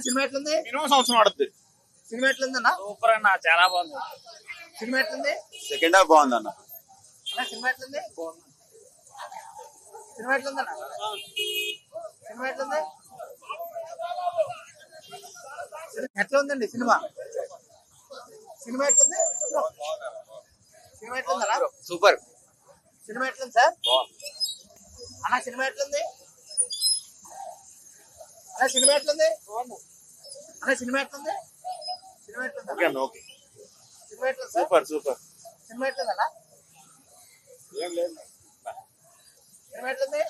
Cinema ఎట్లుంది? Minimum సంవత్సరం ఆడుతుంది. సినిమా ఎట్లుందన్నా? సూపర్ అన్న, చాలా బాగుంది. సినిమా ఎట్లుంది? సెకండ్ హాఫ్ బాగుంది అన్న. సినిమా ఎట్లుంది? సినిమా ఎట్లుందన్నా? సినిమా ఎట్లుంది? ఎట్లా ఉందండి సినిమా? సినిమా ఎట్లుంది? సినిమా ఎట్లుందన్నా? సూపర్. సినిమా ఎట్లుంది సార్? అన్న సినిమా ఎట్లుంది? అన్న సినిమా ఎట్లుంది? అన్న సినిమా ఎట్లుంది? సినిమా ఎట్లుంది? ఓకే అన్న, ఓకే. సినిమా ఎట్లుంది సార్? Super super. సినిమా ఎట్లుందన్నా? ఏం లేదు. సినిమా ఎట్లుంది?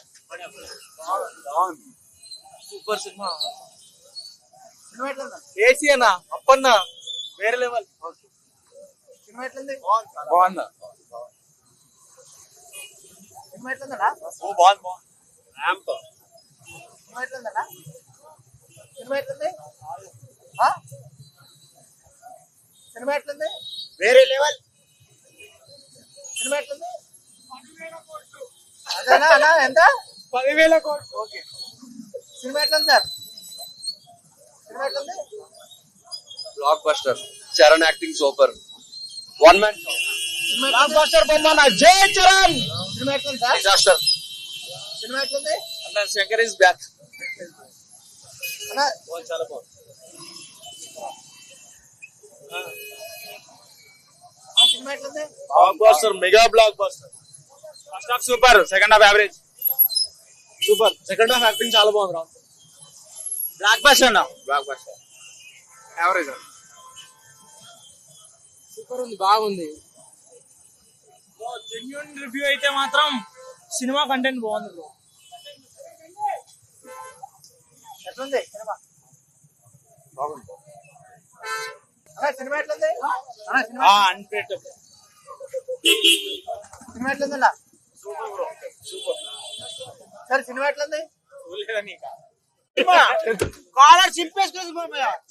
Super cinema. సినిమా ఎట్లుందా? ఏసీ అన్న, అప్పన్న వేరే లెవెల్. సినిమా ఎట్లుంది? బాగుందా? సినిమా ఎట్లుందన్నా? ఓ బాగుంది బాగుంది. ర్యాంప్. సినిమా ఎట్లుందన్నా? సినిమా ఎట్లుంది? సినిమా ఎట్లుంది? వేరే లెవెల్. సినిమా ఎట్లుంది? అదేనా అన్నా? ఎంత? 10,000 కోట్లు. ఓకే. సినిమా ఎట్లుంది సార్? సినిమా ఎట్లుంది? Block buster. Charan acting super. One man block buster బొమ్మ జై చరణ్. సినిమా ఎట్లుంది సార్? డిజాస్టర్. సినిమా ఎట్లుంది? అన్న శంకర్ ఇస్ బ్యాక్. అన్నా చాలా బాగుంది. సినిమా ఎట్లుంది? Blockbuster, mega blockbuster. First half super, second half average. Super. Second half acting చాలా బాగుంది రా. బ్లాక్ బస్టర్ అన్న. Blockbuster. యావరేజ్. సూపర్ ఉంది, బాగుంది. జెన్యూన్ రివ్యూ అయితే మాత్రం సినిమా కంటెంట్ బాగుంది బ్రో. ఎట్లుంది సినిమా? బాగుంది. అన్నా సినిమా ఎట్లుంది? అన్నా సినిమా అన్ప్రెడిక్టబుల్. సినిమా ఎట్లుందన్నా? Super bro, super. Sir cinema ఎట్లుంది? చూడలేదా నీకా? కాలర్ చింపేసుకుని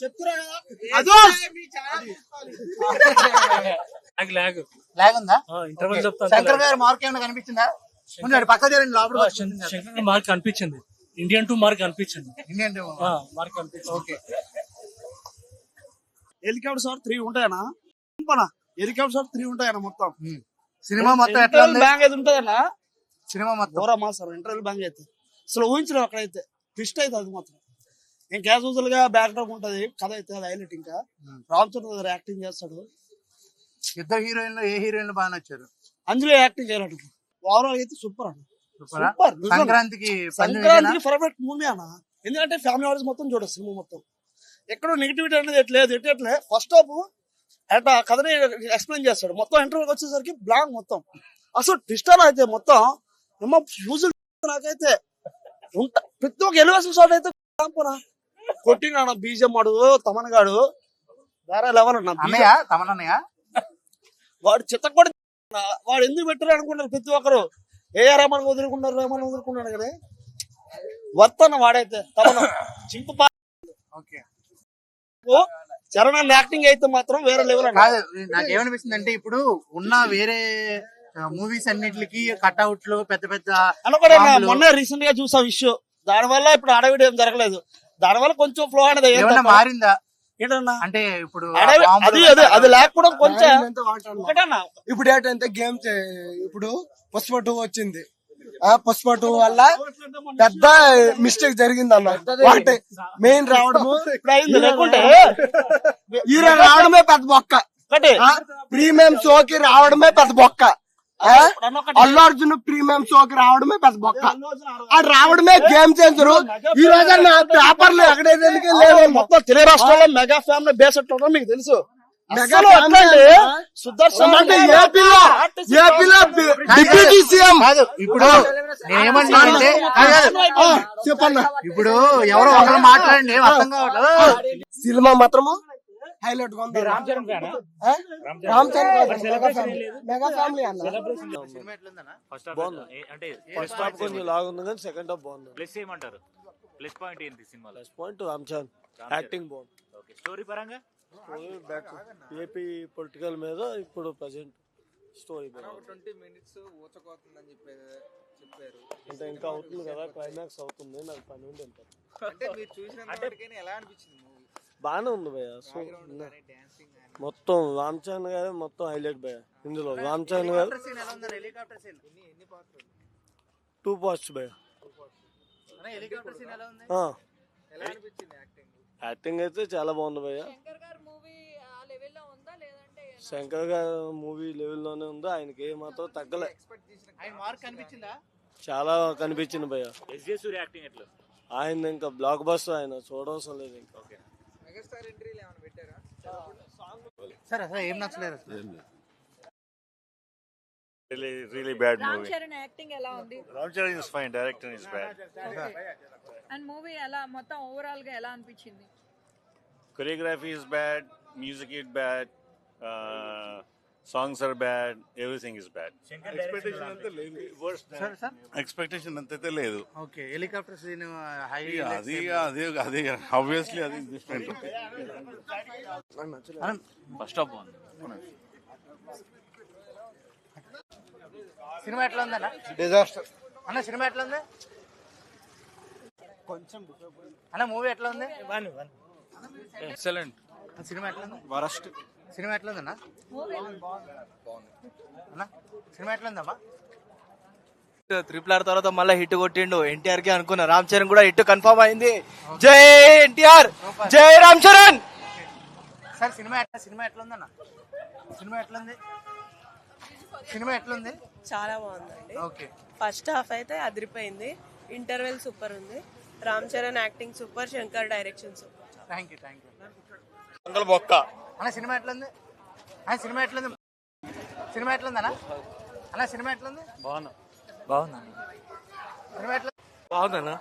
చెప్తున్నా కదా. లాగ్ ఉందా? ఇంటర్వెల్ చెప్తా. శంకర్ గారి మార్క్ ఏమైనా కనిపించిందా? ఉన్నాడు పక్క చేరండి లోపల. శంకర్ మార్క్ అనిపించింది. ఇండియన్ 2 మార్క్ అనిపించింది. ఇండియన్ మార్క్ అనిపించింది. ఓకే. హెలికాప్టర్ సార్ 3 ఉంటాయనా? హెలికాప్టర్ సార్ 3 ఉంటాయనా మొత్తం? సినిమా మొత్తం ఎట్లా ఉంది? బ్యాంగ్ అయితే ఉంటదన్నా. సినిమా మొత్తం దూరమా సార్ ఇంటర్వెల్ బ్యాంగ్ అయితే అసలు ఊహించడం అక్కడైతే ట్విస్ట్ అయితే అది మాత్రం. ఇంకా క్యాజువల్ గా బ్యాక్ డ్రాప్ ఉంటది, కథ అయితే అది హైలైట్. ఇంకా రామ్ చరణ్ గారు యాక్టింగ్ చేస్తాడు. ఇద్దరు హీరోయిన్లు ఏ హీరోయిన్లు బాగా నచ్చారు? అంజలి యాక్టింగ్ చేయనట్టు ఓవరాల్ అయితే సూపర్ అన్న. సూపరా? సూపర్. నిజంగా. సంక్రాంతికి సంక్రాంతికి పర్ఫెక్ట్ మూవీ అన్న. ఎందుకంటే ఫ్యామిలీ ఆడియన్స్ మొత్తం చూడదు సినిమా మొత్తం. ఎక్కడో నెగిటివిటీ అనేది ఎట్లే ఫస్ట్ హాఫ్ అట్లా కథని ఎక్స్ప్లెయిన్ చేస్తాడు. మొత్తం ఇంటర్వ్యూకి వచ్చేసరికి బ్లాంక్ మొత్తం. అసలు ట్విస్టర్ అయితే మొత్తం ఏమో ఫ్యూజ్ నాకైతే ప్రతి ఒక్క ఎలివేషన్ షాట్ అయితే కొట్టిన బీజం వాడు తమనగాడు వేరే లెవెల్ అన్న. అన్నయ్య తమనన్నయ్య వాడు చిత్త కూడా వాడు ఎందుకు పెట్టారు అనుకుంటారు ప్రతి ఒక్కరు. ఏమని వదులుకున్నారు కానీ వర్తన వాడైతే తమన చింపు. ఓకే. చరణ్ యాక్టింగ్ అయితే మాత్రం వేరే లెవెల్. కాదు నాకేమనిపిస్తుంది అంటే ఇప్పుడు ఉన్న వేరే మూవీస్ అన్నిటికి కట్అవుట్లు పెద్ద పెద్ద మొన్న రీసెంట్ గా చూసాం ఇష్యూ. దాని వల్ల ఇప్పుడు అడవిడ ఏం జరగలేదు. దాని వల్ల కొంచెం ఫ్లో అనేది మారిందా ఏంటన్నా అంటే ఇప్పుడు అది లేకపోవడం కొంచెం ఇప్పుడు ఏంటంటే గేమ్ ఇప్పుడు పుష్ప 2 వచ్చింది. పుష్ప 2 వల్ల పెద్ద మిస్టేక్ జరిగింది అన్న. వాటి మెయిన్ రావడము లేకుంటే హీరో రావడమే పెద్ద బొక్క. ప్రీమియం షోకి రావడమే పెద్ద బొక్క. అల్లు అర్జున్ ప్రీమియం షోకి రావడమే పెద్ద బొక్క. అది రావడమే గేమ్ చేంజర్. ఈ రోజు పేపర్లు ఎక్కడైతే లేదు. మొత్తం తెలుగు రాష్ట్రాల్లో మెగా ఫ్యామిలీ బేస్ ఉండడం మీకు తెలుసు. సుదర్శన్ అంటే ఏపీలో డిప్యూటీ సీఎం. ఇప్పుడు ఏమన్నా అంటే చెప్పన్న ఇప్పుడు ఎవరో ఒకరు మాట్లాడండి అర్థం కావట్లేదు. సినిమా మాత్రము హైలైట్ గా ఉంది. రామ్ చరణ్ మెగా ఫ్యామిలీ అన్న. అంటే ఫస్ట్ హాఫ్ కొంచెం లాగ్ ఉంది కానీ సెకండ్ హాఫ్ బాగుంది. ప్లస్ ఏమంటారు? ప్లస్ పాయింట్ ఏంటి సినిమాలో? Plus point Ram Charan acting బాగుంది. ఓకే. స్టోరీ పరంగా ఏపీ పొలిటికల్ మీద ఇప్పుడు ప్రెసెంట్ స్టోరీ 20 minutes ఊచకోతుందని చెప్పేది అంటే ఇంకా అవుతుంది కదా, క్లైమాక్స్ అవుతుంది, నాకు పని ఉంది అంటారు. బాగానే ఉంది భయ్య. సో మొత్తం రామ్ చరణ్ గారు మొత్తం హైలైట్ భయ్య. ఇందులో రామ్ చరణ్ గారు హెలికాప్టర్ సీన్ 2 parts భయ్య. హెలికాప్టర్ సీన్ ఎలా ఉంది? యాక్టింగ్ అయితే చాలా బాగుంది భయ్య. శంకర్ గారు మూవీ లెవెల్లోనే ఉంది, ఆయనకి ఏ మాత్రం తగ్గలే. ఆయన మార్క్ కనిపించిందా? చాలా కనిపించింది భయ్య. ఆయన ఇంకా బ్లాక్ బస్టర్, ఆయన చూడవసరం లేదు ఇంకా. సార్ అసలు ఏం నచ్చలేదు? Really bad Ram movie. Charan acting ఎలా ఉంది? Ram Charan is fine, director is bad. And movie ఎలా మొత్తం ఓవరాల్ గా ఎలా అనిపించింది? Choreography is bad, music is bad, songs are bad, everything is bad. Expectation అంతా లేదు. సార్ సార్ ఎక్స్పెక్టేషన్ అంతే లేదు. ఓకే, హెలికాప్టర్ సీన్ హై అది ఆబ్వియస్లీ అది different. First of all, cinema ఎట్లా ఉందన్న? డిజాస్టర్. అన్న సినిమా ఎట్లా ఉంది? కొంచెం అన్న మూవీ ఎట్లా ఉంది? ఎక్సలెంట్. సినిమా ఎట్లా ఉంది? వరస్ట్. సినిమా ఎట్లా ఉందన్న? అన్న సినిమా ఎట్లా ఉందమ్మా? ట్రిపుల్ ఆర్ తర్వాత మళ్ళీ హిట్ కొట్టిండు. ఎన్టీఆర్ కి అనుకున్నా, రామ్ చరణ్ కూడా హిట్ కన్ఫర్మ్ అయింది. జై ఎన్టీఆర్, జై రామ్ చరణ్. సార్ సినిమా ఎట్లా ఉందన్న? సినిమా ఎట్లా ఉంది? సినిమా ఎట్లుంది? చాలా బాగుందండి. ఓకే, ఫస్ట్ హాఫ్ అయితే అదిరిపోయింది, ఇంటర్వెల్ సూపర్ ఉంది, Ram Charan acting super, Shankar direction super. Thank you. బొక్క. అన్న సినిమా ఎట్లుంది? సినిమా ఎట్లుంది? సినిమా ఎట్లుంది అన్న? సినిమా ఎట్లుంది? బాగుందా? సినిమా ఎట్లా? బాగుందన్నా.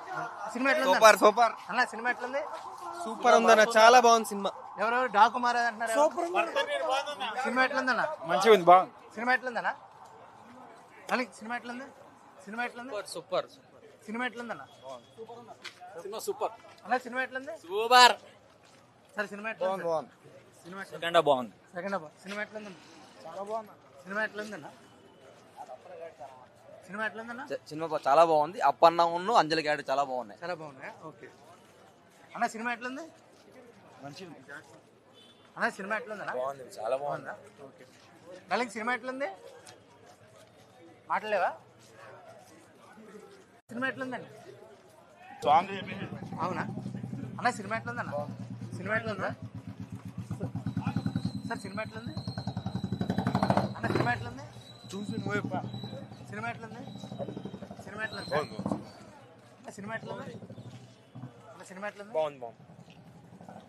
సినిమా ఎట్లుంది? సూపర్ అన్న సినిమా ఎట్లుంది? సూపర్ ఉందన్న, చాలా బాగుంది సినిమా. ఎవరెవరు డాకు మారాజ్ అంటున్నారు? సినిమా ఎట్లుందన్న? మంచిగా ఉంది, బాగుంది. సినిమా ఎట్లుందన్న? సినిమా ఎట్లుంది? సినిమా ఎట్లుంది? సూపర్. సినిమా ఎట్లుందన్న? సినిమా సూపర్ అన్న సినిమా ఎట్లుంది? సూపర్. సరే సినిమా ఎట్లుంది? సినిమా సెకండ్ బాగుంది. సినిమా ఎట్లుందన్న? చాలా బాగుంది. సినిమా ఎట్లుందన్న? సినిమా ఎట్లుందన్న? సినిమా చాలా బాగుంది. అప్పన్న ఉన్ను అంజలి గారు చాలా బాగున్నాయి. చాలా బాగున్నాయా? ఓకే అన్న సినిమా ఎట్లుంది? మంచిగా అన్న సినిమా ఎట్లుందన్న? బాగుంది, చాలా బాగుంది. ఓకే నలికి సినిమా ఎట్లుంది? మాట్లాడలేవా? సినిమా ఎట్లుందండి? అవునా అన్న సినిమా ఎట్లుందన్న? సినిమా ఎట్లుందా సార్? సినిమా ఎట్లుంది అన్న? సినిమా ఎట్లుంది? సినిమా ఎట్లుంది? సినిమా ఎట్లుంది? సినిమా ఎట్లుంది అన్న? సినిమా ఎట్లుంది? బాగుంది.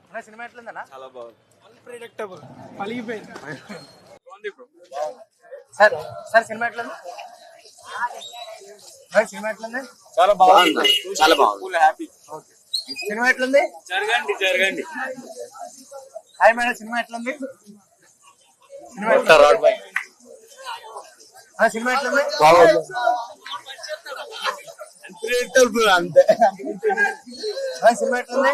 అన్న సినిమా ఎట్లుందన్న? చాలా బాగుంది. అన్ప్రెడిక్టబుల్, పలిగిపోయింది. సార్ సార్ సినిమా ఎట్లుంది? సినిమా ఎట్లుంది? చాలా బాగుంది. చాలా బాగుంది. Full happy. సినిమా ఎట్లుంది? జరగండి. హాయ్ మేడం, సినిమా ఎట్లుంది? సినిమా ఎట్లుంది? సినిమా ఎట్లుంది? అంతే. సినిమా ఎట్లుంది?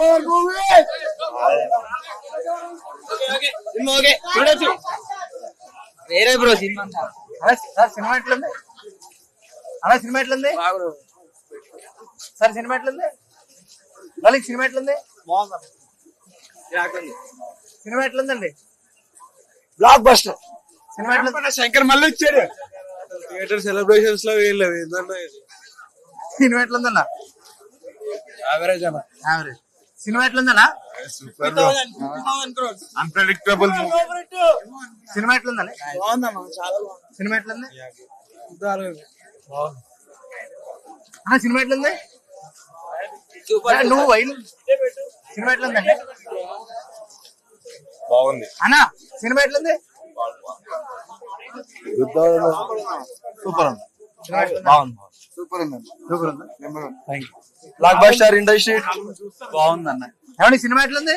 వేరే బ్రో సినిమా. సార్ సినిమా ఎట్లుంది? అలా సినిమా ఎట్లుంది? సార్ సినిమా ఎట్లుంది? వాళ్ళకి సినిమా ఎట్లుంది? సినిమా ఎట్లుందండి? Block buster. సినిమా ఎట్లుంది? శంకర్ మళ్ళీ ఇచ్చాడు. థియేటర్ సెలబ్రేషన్స్ లో వీళ్ళవి ఏందన్నా ఇది? సినిమా ఎట్లుందన్న? యావరేజ్ అన్న. యావరేజ్. సినిమా ఎట్లుందన్నా? అన్ప్రెడిక్టబుల్. సినిమా ఎట్లుందండి? బాగుందమ్మా, చాలా బాగుంది. సినిమా ఎట్లుంది? సినిమా ఎట్లుంది? నువ్వు వైలు సినిమా ఎట్లుందండి? బాగుంది. అన్నా సినిమా ఎట్లుంది? సూపర్ ఉంది. బాగుంది. సూపర్ ఉందండి. సూపర్ ఉంది. బ్లాక్ బస్టర్ ఇండస్ట్రీ బాగుంది అన్న. ఏమండి సినిమా ఎట్లుంది?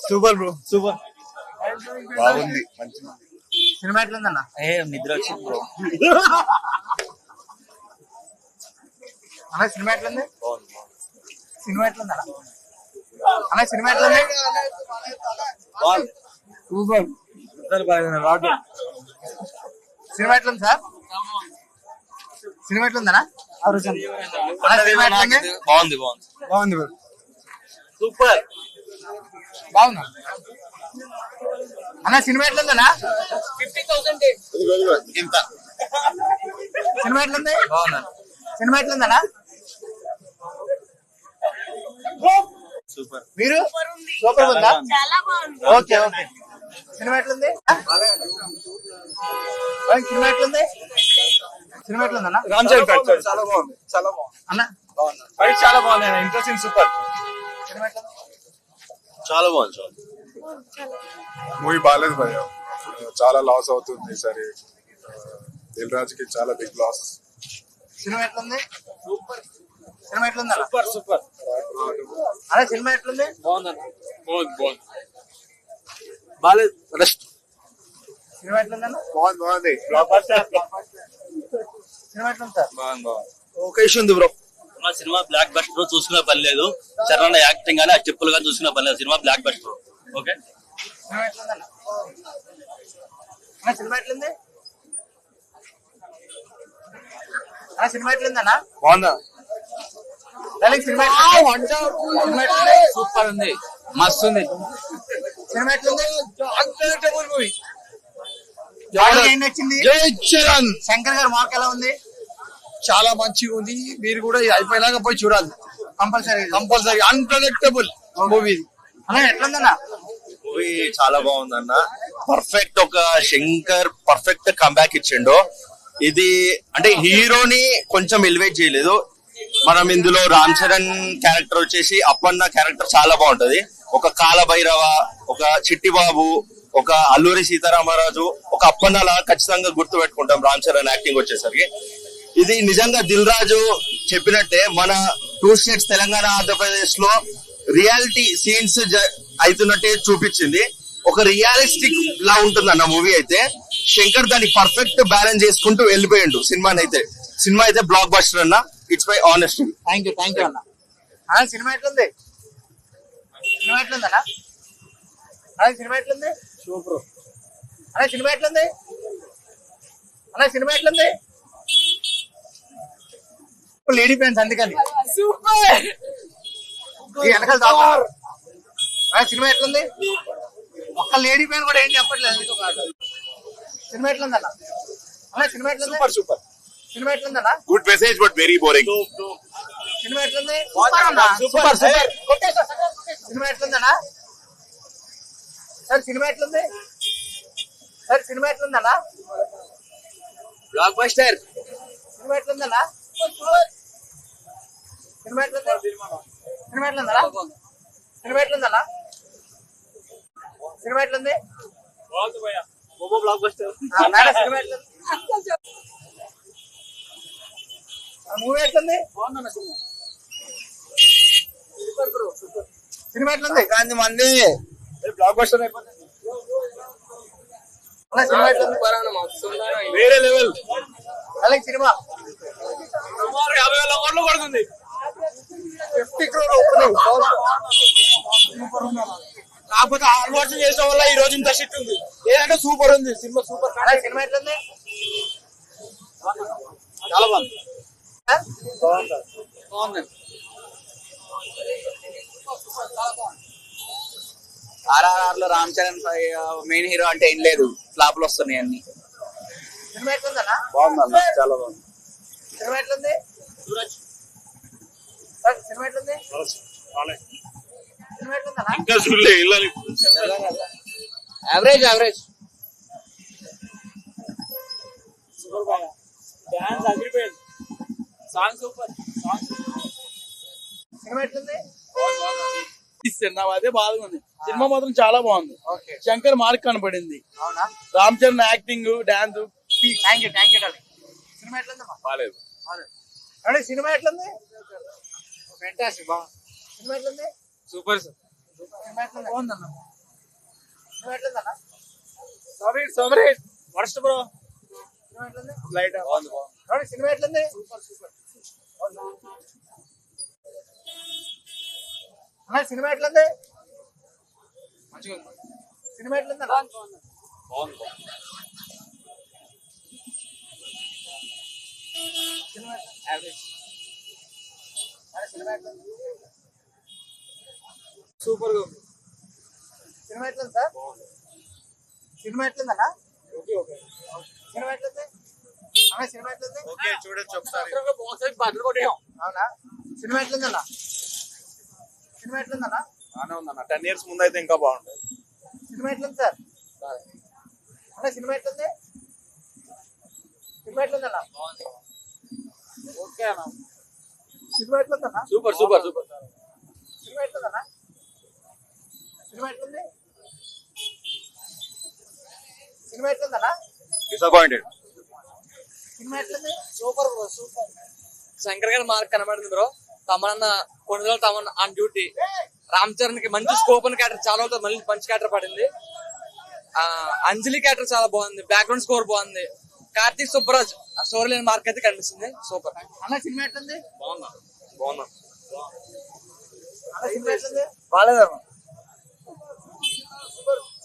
Super bro, super. బాగుంది. మంచి సినిమా ఎట్లుందన్న? నిద్ర వచ్చింది బ్రో. అన్న సినిమా ఎట్లుంది? సినిమా ఎట్లుందన్న? అన్న సినిమా ఎట్లుంది? సూపర్. సినిమా సినిమా ఎట్లుంది సార్? సినిమా ఎట్లుందనా? అన్న, సినిమా ఎట్లుంది? బాగుంది బాగుంది bro. సూపర్ బాగుందా అన్న? సినిమా ఎట్లుందనా? 50,000 ఇంత సినిమా ఎట్లుంది? సినిమా ఎట్లుందనా? సూపర్. మీరు సూపర్ ఉందా? చాలా బాగుంది. Okay okay. సినిమా ఎట్లుంది? ఓయ్, సినిమా ఎట్లుంది? సినిమా ఎట్లుందన్నా? రామ్ చరణ్ చాలా బాగుంది అన్న ఫైట్ చాలా బాగుంది. Interesting super. సినిమా ఎట్లుంది? చాలా బాగుంది. మూవీ బాగాలేదు భయ, చాలా లాస్ అవుతుంది సరే. దిల్ రాజు కి చాలా బిగ్ లాస్. సినిమా ఎట్లుంది? సినిమా ఎట్లుందా? సూపర్. అదే సినిమా ఎట్లుంది? బాగుంది. బాలేదు. సినిమా ఎట్లుందన్న? బాగుంది. సినిమా ఎట్లుంది సార్? ఓకే ఉంది బ్రో. సినిమా బ్లాక్ బస్టర్ చూసుకునే పని లేదు. చరణ్ యాక్టింగ్ కానీ ఆ చెప్పులు కానీ చూసుకునే పని లేదు. Cinema blockbuster. Okay. Cinema ఎట్లుందన్న? అన్న, సినిమా ఎట్లుంది? అన్న, సినిమా ఎట్లుందన్నా? బాగుందా? సినిమా ఎట్లుంది? సినిమా ఎట్లుంది? సూపర్ ఉంది. మస్తు ఉంది. సినిమా ఎట్లుంది? మూవీ. ఎవరికి ఏం నచ్చింది? జై చరణ్. శంకర్ గారు మార్క్ ఎలా ఉంది? చాలా మంచిగా ఉంది. మీరు కూడా అయిపోయినాక పోయి చూడాలి కంపల్సరీ. Unpredictable movie. అన్న, ఎట్లుందన్నా? మూవీ చాలా బాగుందన్న. పర్ఫెక్ట్ ఒక శంకర్ పర్ఫెక్ట్ కంబ్యాక్ ఇచ్చిండు. ఇది అంటే హీరోని కొంచెం ఎలివేట్ చేయలేదు. మనం ఇందులో రామ్ చరణ్ క్యారెక్టర్ వచ్చేసి అప్పన్న క్యారెక్టర్ చాలా బాగుంటది. ఒక కాలభైరవ, ఒక చిట్టిబాబు, ఒక అల్లూరి సీతారామరాజు, ఒక అప్పన్న లాగా ఖచ్చితంగా గుర్తు పెట్టుకుంటాం రామ్ చరణ్ యాక్టింగ్ వచ్చేసరికి. ఇది నిజంగా దిల్ రాజు చెప్పినట్టే మన 2 స్టేట్స్ తెలంగాణ ఆంధ్రప్రదేశ్ లో రియాలిటీ సీన్స్ అవుతున్నట్టే చూపించింది. ఒక రియలిస్టిక్ లా ఉంటుంది అన్న మూవీ అయితే. శంకర్ దాన్ని పర్ఫెక్ట్ బ్యాలెన్స్ చేసుకుంటూ వెళ్ళిపోయిండు సినిమా అయితే బ్లాక్ బస్టర్ అన్న. It's my honest. Thank you అన్న. అన్న, సినిమా ఎట్లుంది? సినిమా ఎట్లుందన్నా? అదే సినిమా ఎట్లుంది? అన్న, సినిమా ఎట్లుంది? అన్న, సినిమా ఎట్లుంది? లేడీ ఫ్రెండ్స్ అందుకని సూపర్. ఈ వెనకాల దాక్కున్నారు. అన్న, సినిమా ఎట్లుంది? ఒక్క లేడీ ఫ్యాన్ కూడా ఏం చెప్పట్లేదు. ఎందుకో కాదు. సినిమా ఎట్లుందన్న? అన్న, సినిమా ఎట్లుంది? సూపర్. సినిమా ఎట్లుందన్నా? Good message but very boring. Cinema ఎట్లుంది? సూపర్. సినిమా ఎట్లుందన్నా? సార్, సినిమా ఎట్లుంది? సార్, సినిమా ఎట్లుందన్నా? Blockbuster. సినిమా ఎట్లుందన్నా? సినిమా ఎట్లుంది? సినిమా ఎట్లుందన్నా? సినిమా ఎట్లుందన్నా? సినిమా ఎట్లుంది? Blockbuster. మేడం, సినిమా ఎట్లుంది? మూవీ ఎట్లుంది? సినిమా ఎట్లుంది? మంది బ్లాక్ బస్టర్ అయిపోతుంది. అన్న, సినిమా ఎట్లుంది? వేరే లెవెల్. అలాగే సినిమా 50,000 కోట్లు కొడుతుంది. 50 crore ఓపెనింగ్. కాకపోతే హార్డ్ వర్క్ చేసే వల్ల ఈ రోజు ఇంత షిట్ ఉంది. ఏదంటే సూపర్ ఉంది సినిమా. సూపర్. అలాగే సినిమా ఎట్లుంది? చాలా బాగుంది. RRR లో రామ్ చరణ్ మెయిన్ హీరో అంటే ఏం లేదు, ఫ్లాప్లు వస్తున్నాయి అన్ని. సినిమా ఎట్లుందన్నా? బాగుందన్న, చాలా బాగుంది. సినిమా ఎట్లుంది? సార్, సినిమా ఎట్లుంది? సినిమా ఎట్లుందన్నా? ఇంకా చూడలే వెళ్ళాలి. యావరేజ్. సినిమా ఎట్లుంది? అదే బాగుంది. సినిమా మాత్రం చాలా బాగుంది. ఓకే. శంకర్ మార్క్ కనపడింది. అవునా? Ram Charan acting, dance. Thank you darling. Cinema ఎట్లుందమ్మా? బాలేదు. అరే, సినిమా ఎట్లుంది? ఫ్యాంటాస్టిక్. బాగుంది. సినిమా ఎట్లుంది? సూపర్. సినిమా ఎట్లుంది? బాగుందన్న. సినిమా ఎట్లుందన్నా? Worst bro. సినిమా ఎట్లుంది? లైట్. అరే, సినిమా ఎట్లుంది? అన్న, సినిమా ఎట్లుంది? సినిమా ఎట్లుందన్నా? బాగుంది. Cinema average. సినిమా ఎట్లుంది? సూపర్ గా సినిమా ఎట్లుంది సార్? సినిమా ఎట్లుందన్నా? సినిమా ఎట్లుంది? సినిమా ఎట్లుంది? చూడొచ్చు ఒకసారి. అవునా? సినిమా ఎట్లుందన్నా? సినిమా ఎట్లుందన్నా? బాగానే ఉందన్న. 10 years ముందు అయితే ఇంకా బాగుంటుంది. సినిమా ఎట్లుంది సార్? సినిమా ఎట్లుంది? సినిమా ఎట్లుందన్నా? ఓకే అన్న. సినిమా ఎట్లుందన్నా? Super super super. సినిమా ఎట్లుందన్నా? సినిమా ఎట్లుంది? సినిమా ఎట్లుందన్నా? డిసప్పాయింటెడ్. సినిమా ఎట్లుంది? Super bro super. శంకర్ గారి మార్క్ కనబడింది బ్రో. తమన్న కొన్ని రోజులు తమన్ ఆన్ డ్యూటీ. రామ్ చరణ్ కి మంచి స్కోప్ అని క్యారెక్టర్ చాలా అవుతుంది, మళ్ళీ మంచి క్యారెక్టర్ పడింది. అంజలి క్యారెక్టర్ చాలా బాగుంది, బ్యాక్గ్రౌండ్ స్కోర్ బాగుంది. కార్తీక్ సుబ్బరాజ్ స్టోరీ లేని మార్క్ అయితే కనిపిస్తుంది. సూపర్. అన్న సినిమా ఎట్లుంది? బాగుందా? అన్న సినిమా ఎట్లుంది? బాగాలేదన్న.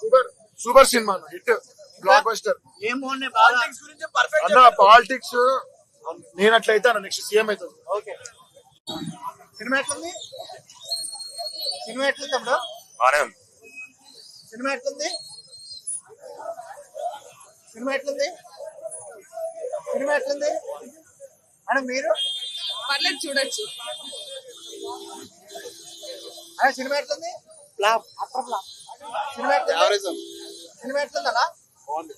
సూపర్ సూపర్ సినిమా అన్న. హిట్ బ్లాక్ బస్టర్ ఏం బాగున్నాయి బాగా? అన్న. పాలిటిక్స్ నేనట్లయితే అన్న నెక్స్ట్ సీఎం అవుతుంది. ఓకే. సినిమా ఎట్లుంది? సినిమా ఎట్లుంది తమ్ముడు? బానే ఉంది. సినిమా ఎట్లుంది? సినిమా ఎట్లుంది? సినిమా ఎట్లుంది? మేడం మీరు? పర్లేదు చూడొచ్చు. సినిమా ఎట్లుంది? ఫ్లాప్. సినిమా ఎట్లుంది? సినిమా ఎట్లుందన్నా? బాగుంది.